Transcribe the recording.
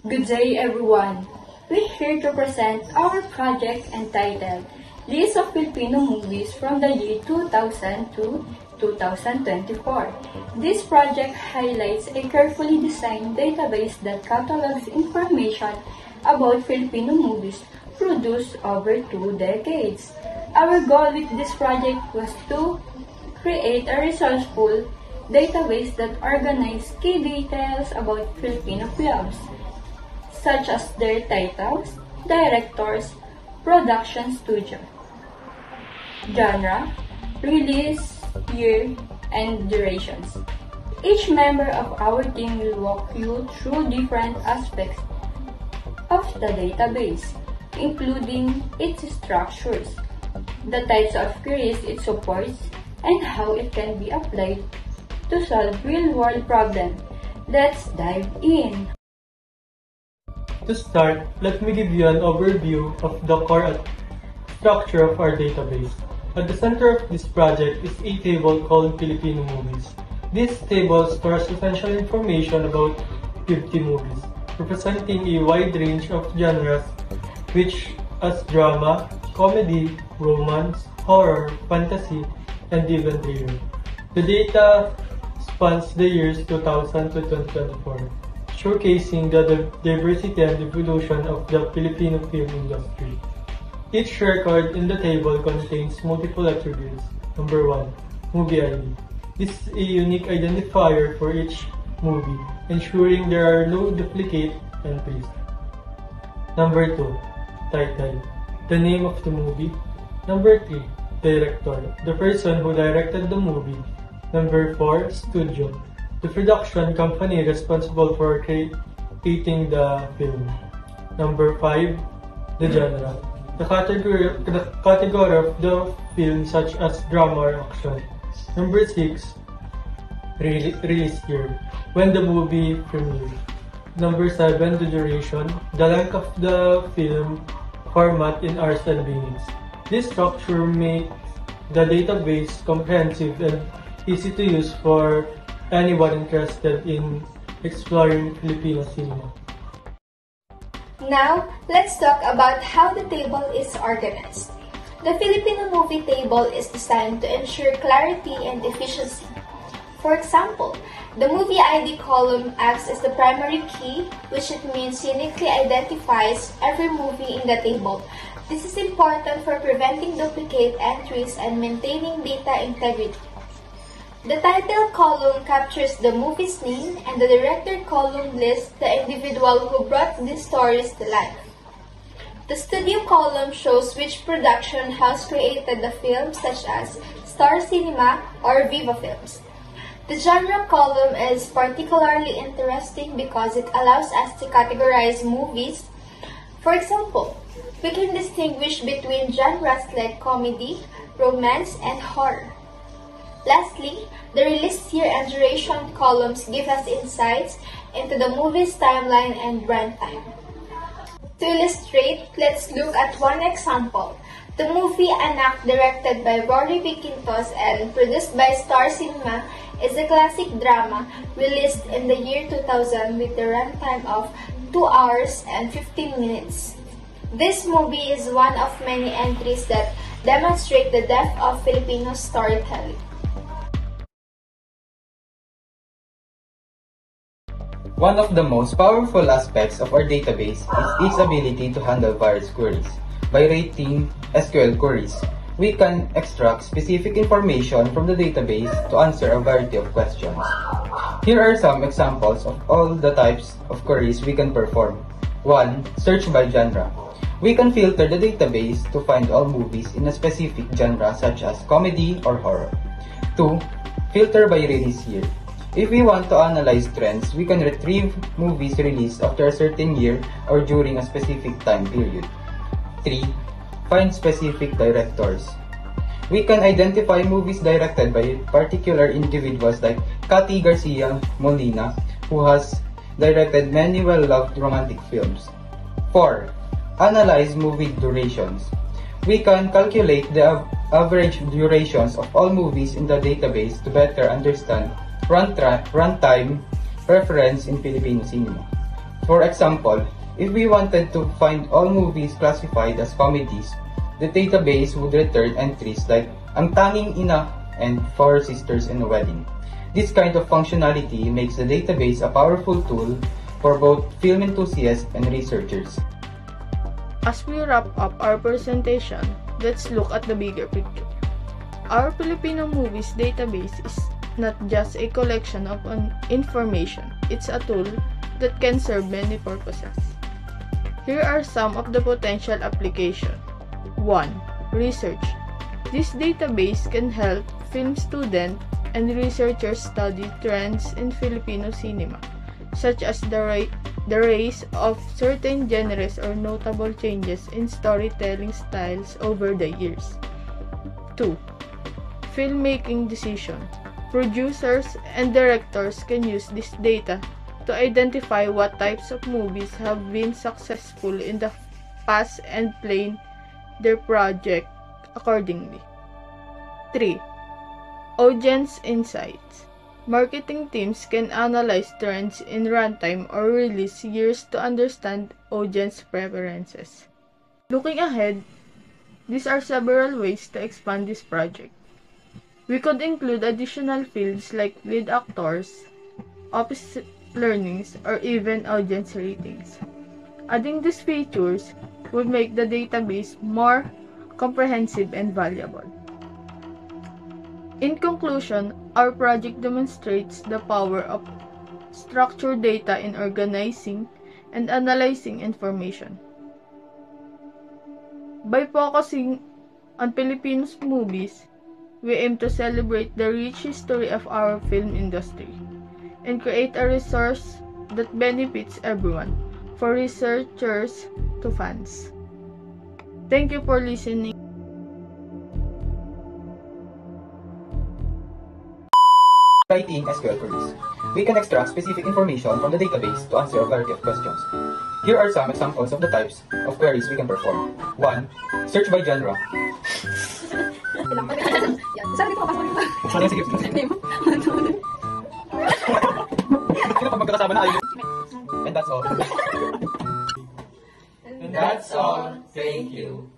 Good day, everyone. We're here to present our project entitled List of Filipino Movies from the year 2000 to 2024. This project highlights a carefully designed database that catalogs information about Filipino movies produced over 2 decades. Our goal with this project was to create a resourceful database that organizes key details about Filipino films, such as their titles, directors, production studio, genre, release, year, and durations. Each member of our team will walk you through different aspects of the database, including its structures, the types of queries it supports, and how it can be applied to solve real-world problems. Let's dive in. To start, let me give you an overview of the core structure of our database. At the center of this project is a table called Filipino Movies. This table stores essential information about 50 movies, representing a wide range of genres which as drama, comedy, romance, horror, fantasy, and even thriller. The data spans the years 2000 to 2024, showcasing the diversity and evolution of the Filipino film industry. Each record in the table contains multiple attributes. Number 1, Movie ID. This is a unique identifier for each movie, ensuring there are no duplicate entries. Number 2, Title. The name of the movie. Number 3, Director. The person who directed the movie. Number 4, Studio. The production company responsible for creating the film. Number 5, the genre. The category of the film such as drama or action. Number 6, release year, when the movie premiered. Number 7, the duration, the length of the film format in hours and minutes. This structure makes the database comprehensive and easy to use for anyone interested in exploring Filipino cinema. Now, let's talk about how the table is organized. The Filipino movie table is designed to ensure clarity and efficiency. For example, the movie ID column acts as the primary key, which it means uniquely identifies every movie in the table. This is important for preventing duplicate entries and maintaining data integrity. The title column captures the movie's name, and the director column lists the individual who brought these stories to life. The studio column shows which production house created the film, such as Star Cinema or Viva Films. The genre column is particularly interesting because it allows us to categorize movies. For example, we can distinguish between genres like comedy, romance, and horror. Lastly, the release year and duration columns give us insights into the movie's timeline and runtime. To illustrate, let's look at one example. The movie Anak, directed by Rory B. Quintos and produced by Star Cinema, is a classic drama released in the year 2000 with a runtime of 2 hours and 15 minutes. This movie is one of many entries that demonstrate the depth of Filipino storytelling. One of the most powerful aspects of our database is its ability to handle various queries. By rating SQL queries, we can extract specific information from the database to answer a variety of questions. Here are some examples of all the types of queries we can perform. 1. Search by genre. We can filter the database to find all movies in a specific genre such as comedy or horror. 2. Filter by release year. If we want to analyze trends, we can retrieve movies released after a certain year or during a specific time period. 3. Find specific directors. We can identify movies directed by particular individuals like Cathy Garcia Molina, who has directed many well-loved romantic films. 4. Analyze movie durations. We can calculate the average durations of all movies in the database to better understand runtime preference in Filipino cinema. For example, if we wanted to find all movies classified as comedies, the database would return entries like Ang Tanging Ina and Four Sisters in a Wedding. This kind of functionality makes the database a powerful tool for both film enthusiasts and researchers. As we wrap up our presentation, let's look at the bigger picture. Our Filipino Movies database is not just a collection of information, it's a tool that can serve many purposes. Here are some of the potential applications. 1. Research. This database can help film students and researchers study trends in Filipino cinema, such as the rise of certain genres or notable changes in storytelling styles over the years. 2. Filmmaking decision. Producers and directors can use this data to identify what types of movies have been successful in the past and plan their project accordingly. 3. Audience insights. Marketing teams can analyze trends in runtime or release years to understand audience preferences. Looking ahead, these are several ways to expand this project. We could include additional fields like lead actors, office learnings, or even audience ratings. Adding these features would make the database more comprehensive and valuable. In conclusion, our project demonstrates the power of structured data in organizing and analyzing information. By focusing on Filipino movies, we aim to celebrate the rich history of our film industry and create a resource that benefits everyone, from researchers to fans. Thank you for listening. Writing SQL queries. We can extract specific information from the database to answer a variety of questions. Here are some examples of the types of queries we can perform. 1. Search by genre. And that's all. That's all. Thank you.